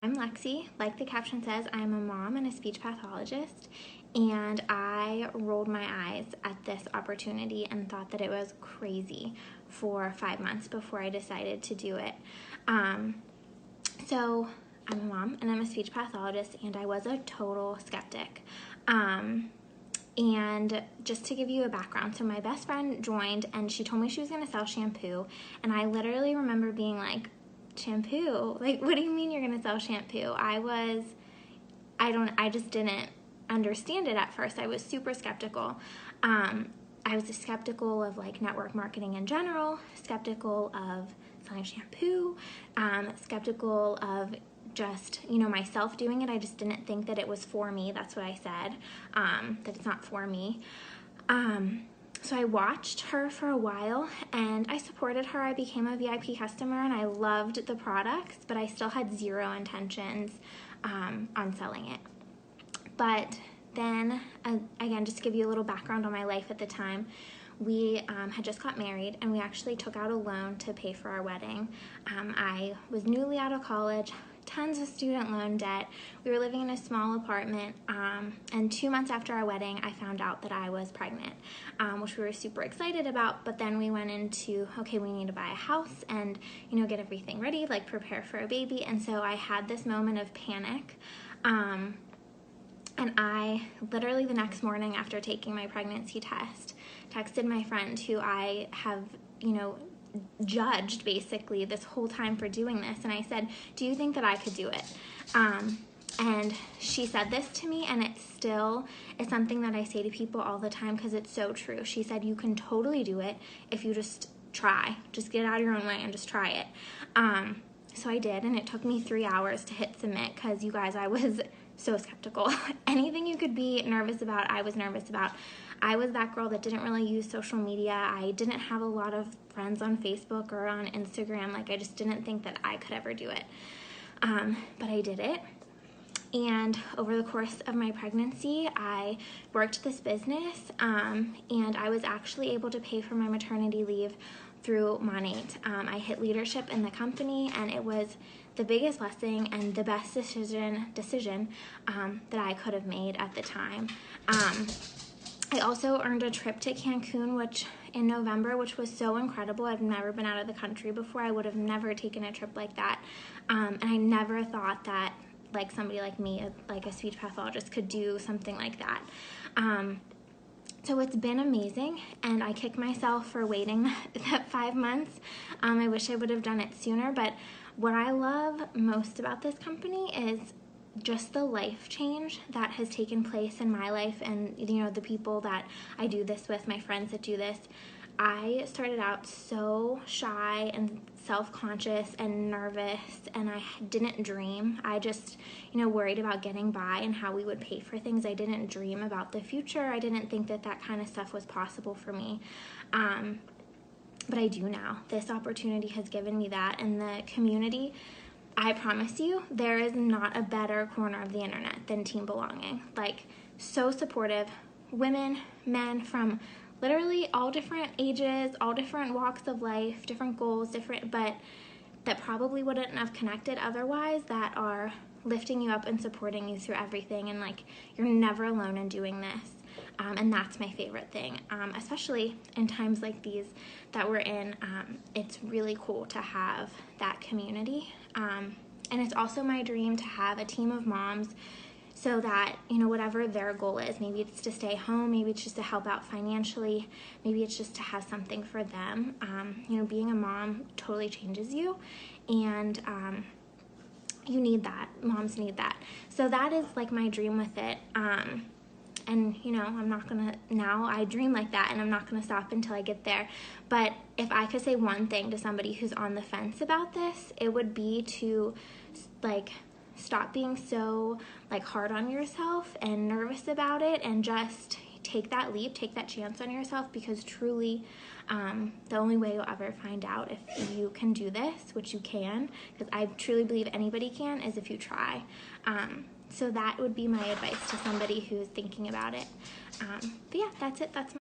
I'm Lexi. Like the caption says, I'm a mom and a speech pathologist, and I rolled my eyes at this opportunity and thought that it was crazy for 5 months before I decided to do it. So I'm a mom and I'm a speech pathologist, and I was a total skeptic. And just to give you a background, so my best friend joined and she told me she was going to sell shampoo, and I literally remember being like, shampoo? Like, what do you mean you're going to sell shampoo? I just didn't understand it at first. I was super skeptical. I was skeptical of like network marketing in general, skeptical of selling shampoo, skeptical of just, myself doing it. I just didn't think that it was for me. That's what I said, that it's not for me. So I watched her for a while and I supported her. I became a VIP customer and I loved the products, but I still had zero intentions on selling it. But then, again, just to give you a little background on my life at the time, we had just got married and we actually took out a loan to pay for our wedding. I was newly out of college, tons of student loan debt. We were living in a small apartment, and 2 months after our wedding, I found out that I was pregnant, which we were super excited about. But then we went into, okay, we need to buy a house and, get everything ready, like prepare for a baby. And so I had this moment of panic. And I literally the next morning after taking my pregnancy test, texted my friend who I have, judged basically this whole time for doing this. And I said, do you think that I could do it? And she said this to me, and it still is something that I say to people all the time because it's so true. She said, you can totally do it if you just try. Just get out of your own way and just try it. So I did, and it took me 3 hours to hit submit because, you guys, I was so skeptical. Anything you could be nervous about, I was nervous about. I was that girl that didn't really use social media. I didn't have a lot of friends on Facebook or on Instagram. Like, I just didn't think that I could ever do it. But I did it. And over the course of my pregnancy, I worked this business, and I was actually able to pay for my maternity leave through monat. I hit leadership in the company, and it was the biggest blessing and the best decision that I could have made at the time. I also earned a trip to Cancun, in November, which was so incredible. I've never been out of the country before. I would have never taken a trip like that. And I never thought that like somebody like me, like a speech pathologist, could do something like that. So it's been amazing, and I kick myself for waiting that 5 months. I wish I would have done it sooner, but what I love most about this company is just the life change that has taken place in my life and, the people that I do this with, my friends that do this. I started out so shy and self-conscious and nervous, and I didn't dream. I just, worried about getting by and how we would pay for things. I didn't dream about the future. I didn't think that that kind of stuff was possible for me. But I do now. This opportunity has given me that, and the community, I promise you, there is not a better corner of the internet than Team Belonging. Like, so supportive. Women, men from literally all different ages, all different walks of life, different goals, but that probably wouldn't have connected otherwise, that are lifting you up and supporting you through everything. And like, you're never alone in doing this. And that's my favorite thing, especially in times like these that we're in. It's really cool to have that community. And it's also my dream to have a team of moms so that, whatever their goal is, maybe it's to stay home, maybe it's just to help out financially, maybe it's just to have something for them. Being a mom totally changes you, and you need that. Moms need that. So that is like my dream with it. And, I'm not going to, now I dream like that, and I'm not going to stop until I get there. But if I could say one thing to somebody who's on the fence about this, it would be to, stop being so, hard on yourself and nervous about it, and just take that leap, take that chance on yourself, because truly, the only way you'll ever find out if you can do this, which you can, because I truly believe anybody can, is if you try. So that would be my advice to somebody who's thinking about it. But yeah, that's it. That's